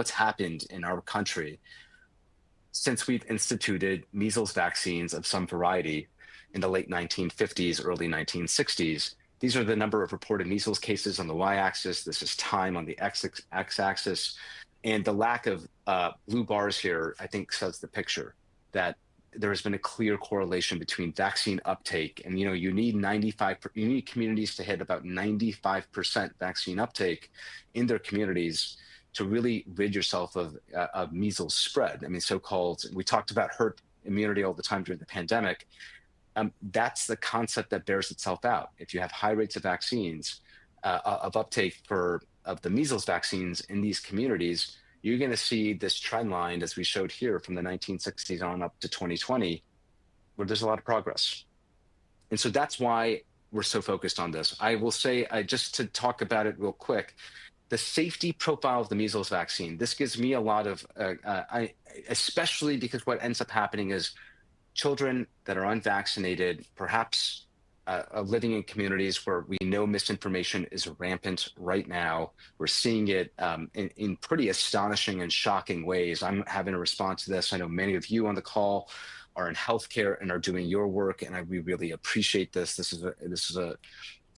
what's happened in our country since we've instituted measles vaccines of some variety in the late 1950s, early 1960s. These are the number of reported measles cases on the y-axis. This is time on the x-axis. And the lack of blue bars here, I think, says the picture that there has been a clear correlation between vaccine uptake. And, you need you need communities to hit about 95% vaccine uptake in their communities to really rid yourself of measles spread. I mean, we talked about herd immunity all the time during the pandemic. That's the concept that bears itself out. If you have high rates of vaccines, of uptake of the measles vaccines in these communities, you're going to see this trend line, as we showed here, from the 1960s on up to 2020, where there's a lot of progress. And so that's why we're so focused on this. I will say, just to talk about it real quick, the safety profile of the measles vaccine, this gives me a lot of, especially because what ends up happening is children that are unvaccinated, perhaps living in communities where we know misinformation is rampant right now. We're seeing it in pretty astonishing and shocking ways. I'm having to respond to this. I know many of you on the call are in healthcare and are doing your work, and we really appreciate this. This is